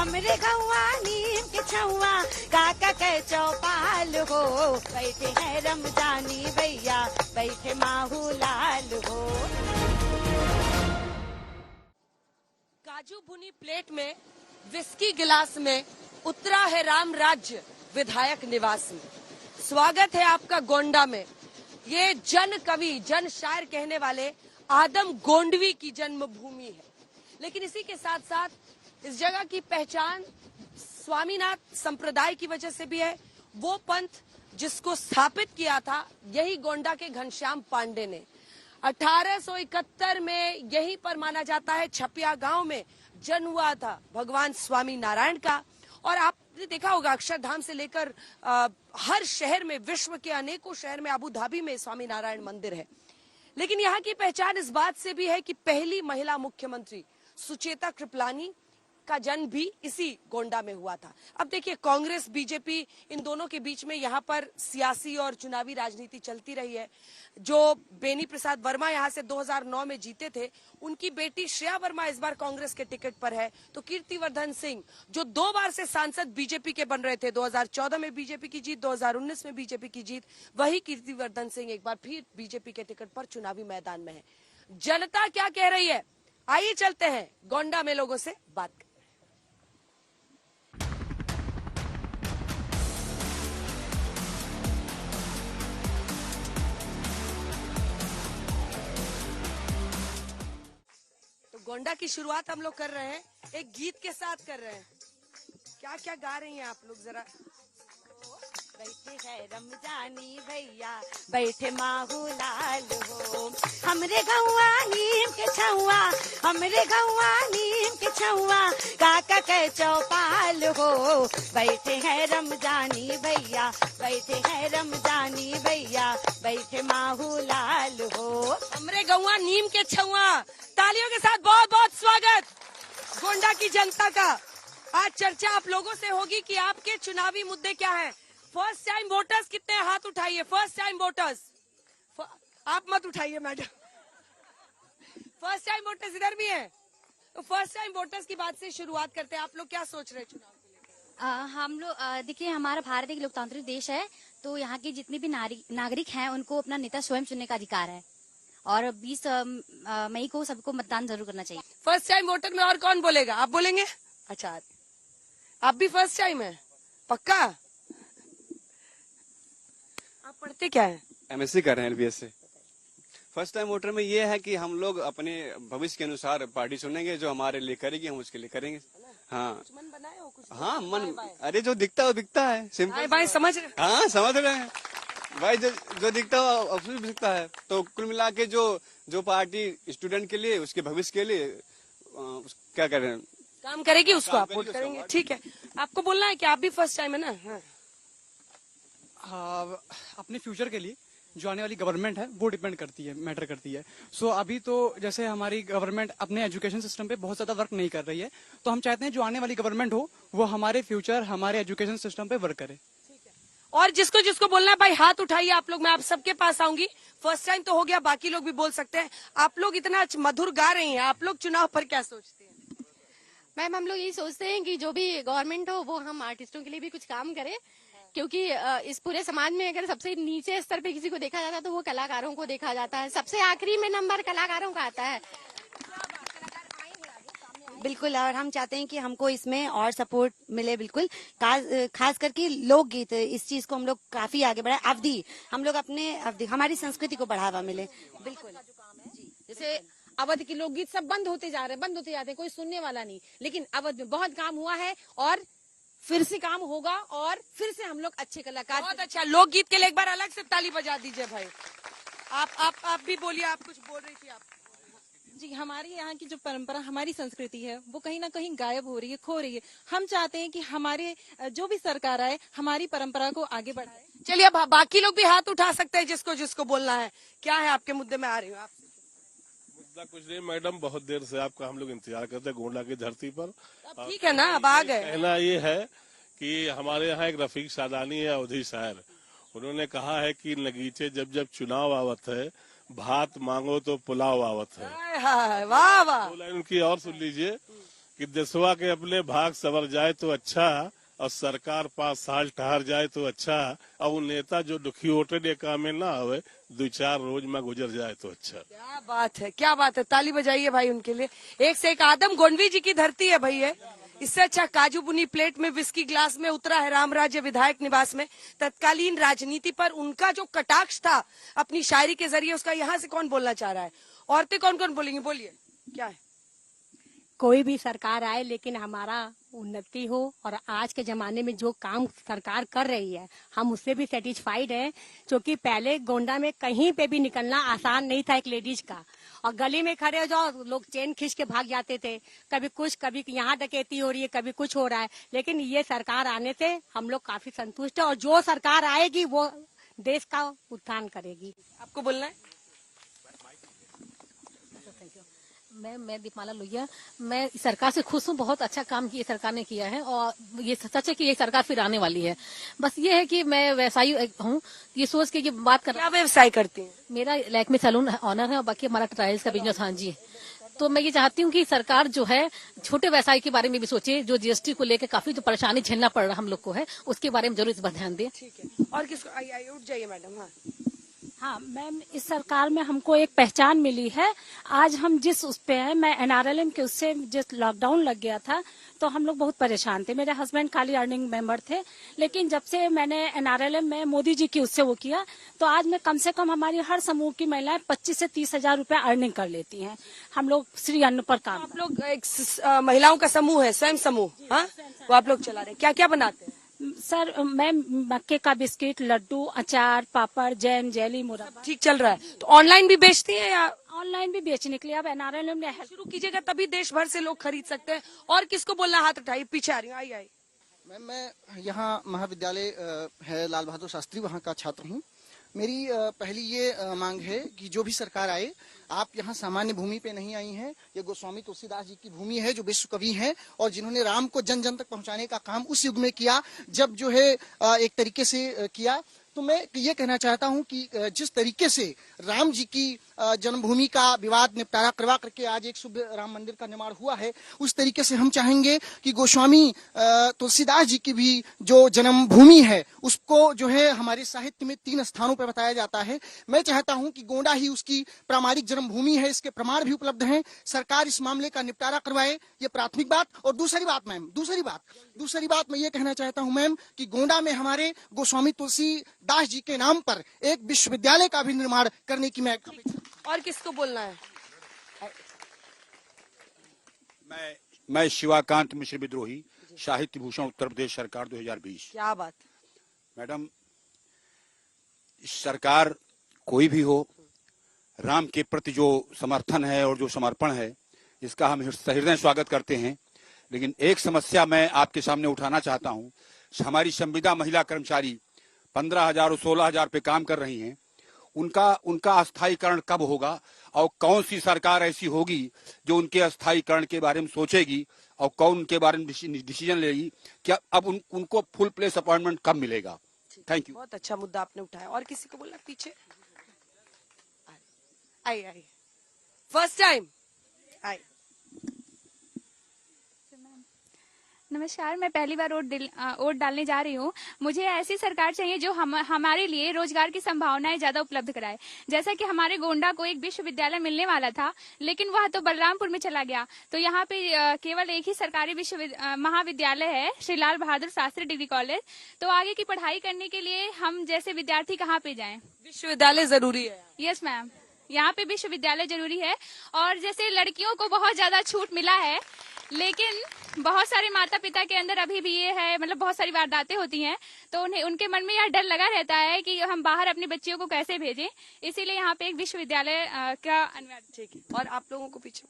हमरे गौवा नीम के छुआ काका के चौपाल हो, बैठे हैं रमजानी भैया, बैठे माहू लाल हो। काजू भुनी प्लेट में, विस्की गिलास में उतरा है राम राज्य विधायक निवास में। स्वागत है आपका गोंडा में। ये जन कवि, जन शायर कहने वाले आदम गोंडवी की जन्मभूमि है। लेकिन इसी के साथ साथ इस जगह की पहचान स्वामीनाथ संप्रदाय की वजह से भी है। वो पंथ जिसको स्थापित किया था यही गोंडा के घनश्याम पांडे ने 1871 में यहीं पर माना जाता है छपिया गांव में जन्म हुआ था भगवान स्वामी नारायण का। और आपने देखा होगा अक्षरधाम से लेकर हर शहर में, विश्व के अनेकों शहर में, अबू धाबी में स्वामी नारायण मंदिर है। लेकिन यहाँ की पहचान इस बात से भी है कि पहली महिला मुख्यमंत्री सुचेता कृपलानी का जन्म भी इसी गोंडा में हुआ था। अब देखिए, कांग्रेस बीजेपी इन दोनों के बीच में यहाँ पर सियासी और चुनावी राजनीति चलती रही है। जो बेनी प्रसाद वर्मा यहाँ से 2009 में जीते थे, उनकी बेटी श्रेया वर्मा इस बार कांग्रेस के टिकट पर है। तो कीर्तिवर्धन सिंह जो 2 बार से सांसद बीजेपी के बन रहे थे, 2014 में बीजेपी की जीत, 2019 में बीजेपी की जीत, वही कीर्तिवर्धन सिंह एक बार फिर बीजेपी के टिकट पर चुनावी मैदान में है। जनता क्या कह रही है, आइए चलते हैं गोंडा में लोगों से बात करें। गोंडा की शुरुआत हम लोग कर रहे हैं एक गीत के साथ कर रहे हैं। क्या क्या गा रही हैं आप लोग जरा? बैठे है रमजानी भैया, बैठे माहू लाल हो, हमरे गौवा नीम के छुआ, हमरे गौवा नीम के छुआ काका के चौपाल हो, बैठे हैं रमजानी भैया, बैठे हैं रमजानी भैया, बैठे माहू लाल हो। हमरे गौवा नीम के छुआ, तालियों के साथ बहुत बहुत स्वागत गोंडा की जनता का। आज चर्चा आप लोगों से होगी कि आपके चुनावी मुद्दे क्या हैं। फर्स्ट टाइम वोटर्स कितने, हाथ उठाइए। फर्स्ट टाइम वोटर्स, आप मत उठाइए मैडम। फर्स्ट टाइम वोटर्स इधर भी हैं। तो फर्स्ट टाइम वोटर्स की बात से शुरुआत करते हैं। आप लोग क्या सोच रहे हैं चुनाव के लिए? हम लोग देखिए, हमारा भारत एक लोकतांत्रिक देश है, तो यहाँ के जितने भी नागरिक हैं उनको अपना नेता स्वयं चुनने का अधिकार है और 20 मई को सबको मतदान जरूर करना चाहिए। फर्स्ट टाइम वोटर में और कौन बोलेगा? आप बोलेंगे? अच्छा, आप भी फर्स्ट टाइम है पक्का? आप पढ़ते क्या है? एमएससी कर रहे हैं एलबीएस से। फर्स्ट टाइम वोटर में ये है कि हम लोग अपने भविष्य के अनुसार पार्टी चुनेंगे, जो हमारे लिए करेगी हम उसके लिए करेंगे। हाँ, मन बनाए हो कुछ? हाँ, मन, अरे जो दिखता है वो दिखता है, सिंपल। भाई समझ रहे? हाँ, समझ रहे हैं भाई, जो दिखता है अवश्य दिखता है। तो कुल मिला के जो पार्टी स्टूडेंट के लिए, उसके भविष्य के लिए क्या कर रहे हैं, काम करेगी, उसको आप वोट करेंगे। ठीक है, आपको बोलना है कि आप भी फर्स्ट टाइम है ना? हाँ, अपने फ्यूचर के लिए जो आने वाली गवर्नमेंट है वो डिपेंड करती है, मैटर करती है। सो अभी तो जैसे हमारी गवर्नमेंट अपने एजुकेशन सिस्टम पे बहुत ज्यादा वर्क नहीं कर रही है, तो हम चाहते हैं जो आने वाली गवर्नमेंट हो वो हमारे फ्यूचर, हमारे एजुकेशन सिस्टम पे वर्क करे। और जिसको जिसको बोलना है भाई हाथ उठाइए आप लोग, मैं आप सबके पास आऊंगी। फर्स्ट टाइम तो हो गया, बाकी लोग भी बोल सकते हैं। आप लोग इतना मधुर गा रही हैं, आप लोग चुनाव पर क्या सोचते हैं? मैम, हम लोग यही सोचते हैं कि जो भी गवर्नमेंट हो वो हम आर्टिस्टों के लिए भी कुछ काम करे, क्योंकि इस पूरे समाज में अगर सबसे नीचे स्तर पे किसी को देखा जाता है तो वो कलाकारों को देखा जाता है। सबसे आखिरी में नंबर कलाकारों का आता है। बिल्कुल, और हम चाहते हैं कि हमको इसमें और सपोर्ट मिले। बिल्कुल, खास करके लोकगीत, इस चीज को हम लोग काफी आगे बढ़ाए। अवधि, हम लोग अपने अवधि, हमारी संस्कृति को बढ़ावा मिले। बिल्कुल, जैसे अवध के लोकगीत सब बंद होते जा रहे हैं, बंद होते जाते हैं, कोई सुनने वाला नहीं। लेकिन अवध में बहुत काम हुआ है और फिर से काम होगा और फिर से हम लोग अच्छे कलाकार। बहुत अच्छा, लोकगीत के लिए एक बार अलग से ताली बजा दीजिए भाई। आप भी बोलिए, आप कुछ बोल रही थी आप। जी, हमारी यहाँ की जो परंपरा, हमारी संस्कृति है वो कहीं ना कहीं गायब हो रही है, खो रही है। हम चाहते हैं कि हमारे जो भी सरकार आए हमारी परंपरा को आगे बढ़ाए। चलिए, अब बाकी लोग भी हाथ उठा सकते हैं जिसको जिसको बोलना है। क्या है आपके मुद्दे में? आ रही हूँ आप। मुद्दा कुछ नहीं मैडम, बहुत देर से आपका हम लोग इंतजार करते हैं गोंडा की धरती पर। ठीक है ना, अब आ गए। कहना ये है कि हमारे यहाँ एक रफीक सादानी है, अवधी शायर, उन्होंने कहा है कि नगीचे जब जब चुनाव आवत है, भात मांगो तो पुलाव आवत है। वाह वाह। 2 लाइन उनकी और सुन लीजिए कि देशवा के अपने भाग सवर जाए तो अच्छा, और सरकार 5 साल ठहर जाए तो अच्छा, और वो नेता जो दुखी होटे ने काम में ना आवे 2-4 रोज में गुजर जाए तो अच्छा। क्या बात है, क्या बात है, ताली बजाइए भाई उनके लिए। एक से एक आदम गोंडवी जी की धरती है भाई ये। इससे अच्छा काजू बुनी प्लेट में विस्की ग्लास में उतरा है राम राज्य विधायक निवास में। तत्कालीन राजनीति पर उनका जो कटाक्ष था अपनी शायरी के जरिए, उसका यहाँ से कौन बोलना चाह रहा है? औरतें कौन कौन बोलेंगी, बोलिए क्या है? कोई भी सरकार आए लेकिन हमारा उन्नति हो, और आज के जमाने में जो काम सरकार कर रही है हम उससे भी सेटिस्फाइड हैं, क्योंकि पहले गोंडा में कहीं पे भी निकलना आसान नहीं था एक लेडीज का, और गली में खड़े हो जाओ लोग चेन खींच के भाग जाते थे, कभी कुछ कभी यहाँ डकैती हो रही है, कभी कुछ हो रहा है। लेकिन ये सरकार आने से हम लोग काफी संतुष्ट है, और जो सरकार आएगी वो देश का उत्थान करेगी। आपको बोलना है? मैं दीपमाला लोहिया, मैं सरकार से खुश हूँ। बहुत अच्छा काम ये सरकार ने किया है, और ये सच है कि ये सरकार फिर आने वाली है। बस ये है कि मैं व्यवसायी हूँ, ये सोच के ये बात कर। क्या व्यवसाय करती हैं? मेरा लैक्मे सैलून ऑनर है, और बाकी हमारा टाइल्स का बिजनेस। हाँ जी। तो मैं ये चाहती हूँ कि सरकार जो है छोटे व्यवसाय के बारे में भी सोचे, जो जीएसटी को लेकर काफी जो परेशानी झेलना पड़ रहा हम लोग को है, उसके बारे में जरूर इस पर ध्यान दें। ठीक है। और किसको? आइए उठ जाइए मैडम। हाँ हाँ मैम, इस सरकार में हमको एक पहचान मिली है। आज हम जिस उस पे हैं, मैं एनआरएलएम के उससे जिस लॉकडाउन लग गया था तो हम लोग बहुत परेशान थे। मेरे हस्बैंड खाली अर्निंग मेंबर थे, लेकिन जब से मैंने एनआरएलएम में मोदी जी की उससे वो किया, तो आज में कम से कम हमारी हर समूह की महिलाएं 25 से 30 हजार रुपए अर्निंग कर लेती हैं। हम लोग श्री अन्न पर काम। आप लोग एक महिलाओं का समूह है, स्वयं समूह, हाँ, वो आप लोग चला रहे। क्या क्या बनाते हैं? सर मैं मक्के का बिस्किट, लड्डू, अचार, पापड़, जैम, जेली, मुरब्बा। ठीक चल रहा है। तो ऑनलाइन भी बेचती हैं या? ऑनलाइन भी बेचने के लिए अब एनआरएलएम ने शुरू कीजिएगा, तभी देश भर से लोग खरीद सकते हैं। और किसको बोलना? हाथ उठाइए, पीछे आ रही हूँ। आई मैम, मैं यहाँ महाविद्यालय है लाल बहादुर शास्त्री, वहाँ का छात्र हूँ। मेरी पहली ये मांग है कि जो भी सरकार आए, आप यहाँ सामान्य भूमि पे नहीं आई हैं। ये गोस्वामी तुलसीदास जी की भूमि है, जो विश्व कवि हैं और जिन्होंने राम को जन जन तक पहुँचाने का काम उस युग में किया जब जो है एक तरीके से किया। तो मैं ये कहना चाहता हूं कि जिस तरीके से राम जी की जन्मभूमि का विवाद निपटारा करवा करके आज एक शुभ राम मंदिर का निर्माण हुआ है, उस तरीके से हम चाहेंगे कि गोस्वामी तुलसीदास जी की भी जो जन्मभूमि है उसको जो है हमारे साहित्य में 3 स्थानों पर बताया जाता है। मैं चाहता हूं कि गोंडा ही उसकी प्रामाणिक जन्मभूमि है, इसके प्रमाण भी उपलब्ध हैं। सरकार इस मामले का निपटारा करवाए, ये प्राथमिक बात। और दूसरी बात मैम, दूसरी बात मैं ये कहना चाहता हूं मैम कि गोंडा में हमारे गोस्वामी तुलसीदास जी के नाम पर एक विश्वविद्यालय का भी निर्माण करने की मैं। और किसको बोलना है? मैं शिवाकांत मिश्र विद्रोही, साहित्य भूषण उत्तर प्रदेश सरकार 2020। क्या बात मैडम, सरकार कोई भी हो, राम के प्रति जो समर्थन है और जो समर्पण है, इसका हम हृदय स्वागत करते हैं। लेकिन एक समस्या मैं आपके सामने उठाना चाहता हूं। हमारी संविदा महिला कर्मचारी 15,000 और 16,000 पे काम कर रही हैं। उनका अस्थायीकरण कब होगा, और कौन सी सरकार ऐसी होगी जो उनके अस्थायीकरण के बारे में सोचेगी, और कौन उनके बारे में डिसीजन लेगी? क्या अब उनको फुल प्लेस अपॉइंटमेंट कब मिलेगा? Thank you. बहुत अच्छा मुद्दा आपने उठाया। और किसी को बोलना? पीछे आई फर्स्ट टाइम आई। नमस्कार, मैं पहली बार वोट डालने जा रही हूँ। मुझे ऐसी सरकार चाहिए जो हमारे लिए रोजगार की संभावनाएं ज्यादा उपलब्ध कराए। जैसा कि हमारे गोंडा को एक विश्वविद्यालय मिलने वाला था, लेकिन वह तो बलरामपुर में चला गया। तो यहाँ पे केवल एक ही सरकारी महाविद्यालय है, श्री लाल बहादुर शास्त्री डिग्री कॉलेज। तो आगे की पढ़ाई करने के लिए हम जैसे विद्यार्थी कहाँ पे जाएं? विश्वविद्यालय जरूरी है। यस मैम, यहाँ पे विश्वविद्यालय जरूरी है। और जैसे लड़कियों को बहुत ज्यादा छूट मिला है, लेकिन बहुत सारे माता पिता के अंदर अभी भी ये है, मतलब बहुत सारी वारदातें होती हैं, तो उन्हें उनके मन में यह डर लगा रहता है कि हम बाहर अपनी बच्चियों को कैसे भेजें। इसीलिए यहाँ पे एक विश्वविद्यालय का अनिवार्य। ठीक है। और आप लोगों को पीछे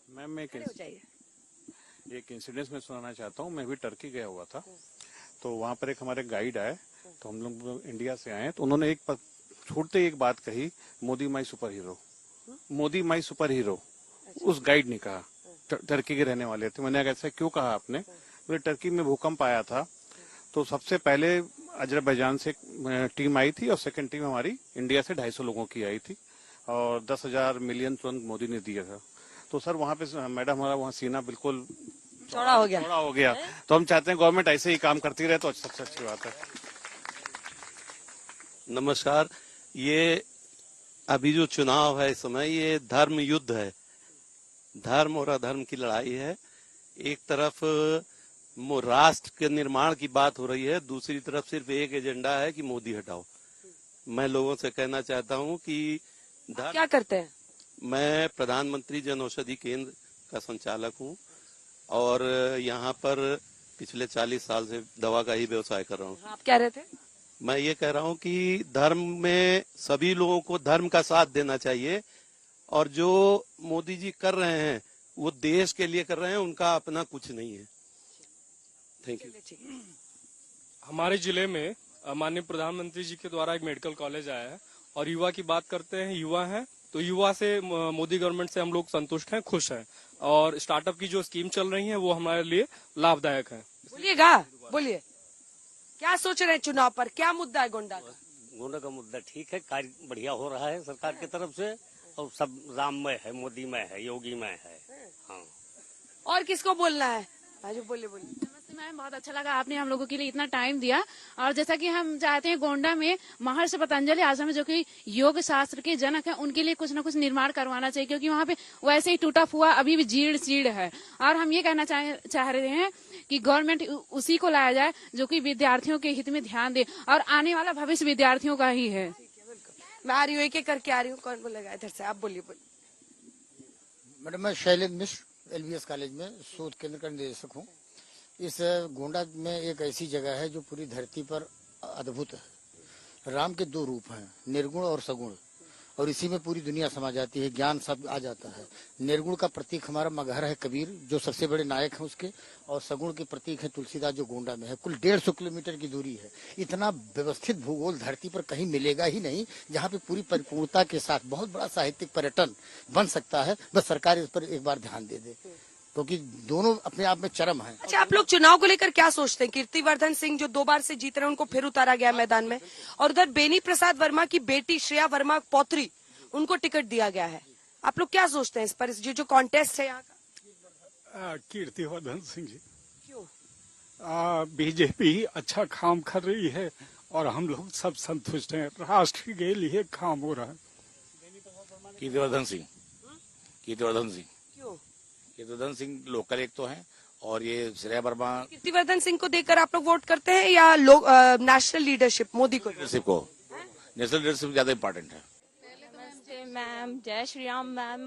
मैम, एक इंसिडेंस में सुनाना चाहता हूँ। मैं भी टर्की गया हुआ था, तो वहाँ पर एक हमारे गाइड आए, तो हम लोग इंडिया से आए, तो उन्होंने छोड़ते एक बात कही, Modi my super hero, Modi my super hero. उस गाइड ने कहा, टर्की के रहने वाले थे। मैंने ऐसा क्यों कहा आपने? बोले टर्की में भूकंप आया था, तो सबसे पहले अजरबैजान से टीम आई थी, और सेकंड टीम हमारी इंडिया से 250 लोगों की आई थी, और 10,000 मिलियन तुरंत मोदी ने दिया था। तो सर वहाँ पे मैडम हमारा वहाँ सीना बिल्कुल चौड़ा हो गया। चौड़ा हो गया। तो हम चाहते हैं गवर्नमेंट ऐसे ही काम करती रहे तो सबसे अच्छी बात है। नमस्कार। ये अभी जो चुनाव है इस समय, ये धर्म युद्ध है, धर्म और अधर्म की लड़ाई है। एक तरफ राष्ट्र के निर्माण की बात हो रही है, दूसरी तरफ सिर्फ एक एजेंडा है कि मोदी हटाओ। मैं लोगों से कहना चाहता हूं कि क्या करते हैं? मैं प्रधानमंत्री जन औषधि केंद्र का संचालक हूं और यहाँ पर पिछले 40 साल से दवा का ही व्यवसाय कर रहा हूँ। आप कह रहे थे? मैं ये कह रहा हूँ कि धर्म में सभी लोगों को धर्म का साथ देना चाहिए और जो मोदी जी कर रहे हैं वो देश के लिए कर रहे हैं, उनका अपना कुछ नहीं है। Thank you. हमारे जिले में माननीय प्रधानमंत्री जी के द्वारा एक मेडिकल कॉलेज आया है और युवा की बात करते हैं, युवा हैं तो युवा से मोदी गवर्नमेंट से हम लोग संतुष्ट हैं, खुश हैं और स्टार्टअप की जो स्कीम चल रही है वो हमारे लिए लाभदायक है। बोलिएगा, बोलिए क्या सोच रहे हैं चुनाव पर, क्या मुद्दा है गोंडा का? गोंडा का मुद्दा ठीक है, कार्य बढ़िया हो रहा है सरकार की तरफ से और सब राममय है, मोदीमय है, योगीमय है। हाँ। और किसको बोलना है? आज बोलिए बोलिए। नमस्ते मैम, बहुत अच्छा लगा आपने हम लोगों के लिए इतना टाइम दिया। और जैसा कि हम चाहते हैं गोंडा में महर्षि पतंजलि आश्रम जो कि योग शास्त्र के जनक है, उनके लिए कुछ न कुछ निर्माण करवाना चाहिए क्योंकि वहाँ पे वैसे ही टूटा फुआ अभी भी जीर्ण शीर्ण है। और हम ये कहना चाह रहे हैं कि गवर्नमेंट उसी को लाया जाए जो कि विद्यार्थियों के हित में ध्यान दे और आने वाला भविष्य विद्यार्थियों का ही है। मैं आ रही हूँ, एक एक करके आ रही हूँ। कौन बोलेगा इधर से? आप बोलिए बोलिए। मैडम, मैं शैलेंद्र मिश्र एलबीएस कॉलेज में शोध केंद्र का निदेशक हूँ। इस गोंडा में एक ऐसी जगह है जो पूरी धरती पर अद्भुत है। राम के दो रूप हैं, निर्गुण और सगुण, और इसी में पूरी दुनिया समा जाती है, ज्ञान सब आ जाता है। निर्गुण का प्रतीक हमारा मगहर है कबीर, जो सबसे बड़े नायक हैं उसके, और सगुण के प्रतीक है तुलसीदास जो गोंडा में है। कुल 150 किलोमीटर की दूरी है। इतना व्यवस्थित भूगोल धरती पर कहीं मिलेगा ही नहीं जहाँ पे पूरी परिपूर्णता के साथ बहुत बड़ा साहित्यिक पर्यटन बन सकता है। बस सरकार इस पर एक बार ध्यान दे दे क्योंकि दोनों अपने आप में चरम है। अच्छा, आप लोग चुनाव को लेकर क्या सोचते हैं? कीर्तिवर्धन सिंह जो 2 बार से जीत रहे हैं उनको फिर उतारा गया मैदान में, और उधर बेनी प्रसाद वर्मा की बेटी श्रेया वर्मा पौत्री, उनको टिकट दिया गया है। आप लोग क्या सोचते हैं इस पर, जो कॉन्टेस्ट है यहाँ का? कीर्तिवर्धन सिंह जी, क्यों? बीजेपी अच्छा काम कर रही है और हम लोग सब संतुष्ट हैं। राष्ट्र के लिए काम हो रहा है। कीर्तिवर्धन सिंह क्यों? कीर्तिवर्धन सिंह लोकल एक तो हैं और ये श्रेया वर्मा। कीर्तिवर्धन सिंह को देखकर आप लोग वोट करते हैं या लोग नेशनल लीडरशिप मोदी को? नेशनल लीडरशिप ज्यादा इम्पोर्टेंट है। मैम, जय श्री राम मैम।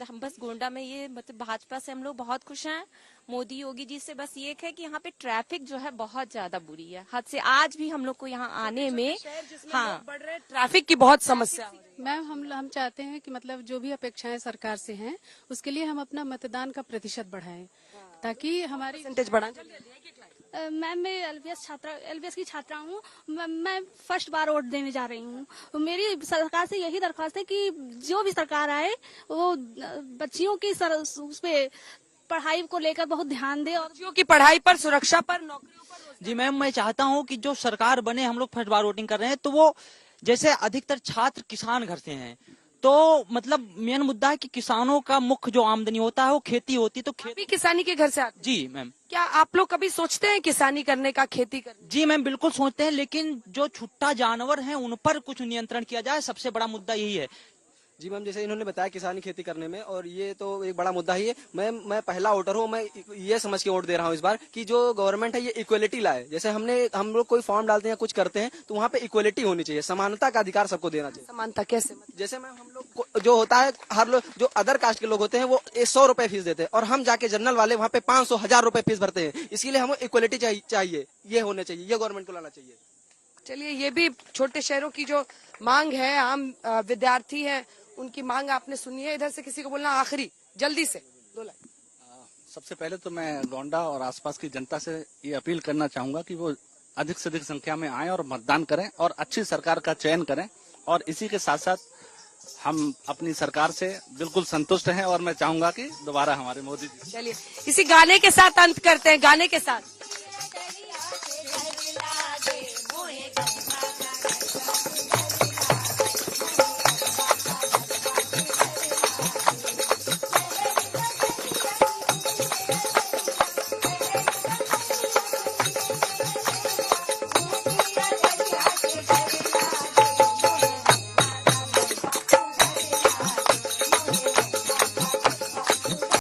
हम बस गोंडा में ये मतलब भाजपा से हम लोग बहुत खुश हैं, मोदी योगी जी से। बस ये है कि यहाँ पे ट्रैफिक जो है बहुत ज्यादा बुरी है, हद से। आज भी हम लोग को यहाँ आने में ट्रैफिक की बहुत समस्या। मैम, हम चाहते हैं कि मतलब जो भी अपेक्षाएं सरकार से हैं उसके लिए हम अपना मतदान का प्रतिशत बढ़ाएं ताकि हमारी परसेंटेज बढ़ाएं। मैम, मैं एलबीएस की छात्रा हूँ। मैं फर्स्ट बार वोट देने जा रही हूँ। मेरी सरकार से यही दरख्वास्त है कि जो भी सरकार आए वो बच्चियों की उस पे पढ़ाई को लेकर बहुत ध्यान दे और बच्चियों की पढ़ाई पर, सुरक्षा पर, नौकरियों पर। जी मैम, मैं चाहता हूँ कि जो सरकार बने, हम लोग फर्स्ट बार वोटिंग कर रहे हैं तो वो जैसे अधिकतर छात्र किसान घर से हैं तो मतलब मेन मुद्दा है कि किसानों का मुख्य जो आमदनी होता है वो खेती होती है। तो खेती किसानी के घर से आते? जी मैम। क्या आप लोग कभी सोचते हैं किसानी करने का, खेती करने? जी मैम, बिल्कुल सोचते हैं, लेकिन जो छुट्टा जानवर हैं उन पर कुछ नियंत्रण किया जाए, सबसे बड़ा मुद्दा यही है। जी मैम, जैसे इन्होंने बताया किसानी खेती करने में, और ये तो एक बड़ा मुद्दा ही है। मैं पहला वोटर हूँ, मैं ये समझ के वोट दे रहा हूँ इस बार कि जो गवर्नमेंट है ये इक्वलिटी लाए। जैसे हम लोग कोई फॉर्म डालते हैं, कुछ करते हैं तो वहाँ पे इक्वलिटी होनी चाहिए, समानता का अधिकार सबको देना चाहिए। समानता कैसे? जैसे मैम, हम लोग जो होता है, हर लोग जो अदर कास्ट के लोग होते हैं वो 100 रुपए फीस देते हैं और हम जाके जनरल वाले वहाँ पे 500-1000 रुपए फीस भरते हैं। इसीलिए हमें इक्वलिटी चाहिए, ये होने चाहिए, ये गवर्नमेंट को लाना चाहिए। चलिए, ये भी छोटे शहरों की जो मांग है, आम विद्यार्थी है, उनकी मांग आपने सुनी है। इधर से किसी को बोलना आखिरी, जल्दी से 2 लाइन। सबसे पहले तो मैं गोंडा और आसपास की जनता से ये अपील करना चाहूंगा कि वो अधिक से अधिक संख्या में आएं और मतदान करें और अच्छी सरकार का चयन करें। और इसी के साथ साथ हम अपनी सरकार से बिल्कुल संतुष्ट हैं और मैं चाहूंगा कि दोबारा हमारे मोदी जी। चलिए, इसी गाने के साथ अंत करते हैं, गाने के साथ।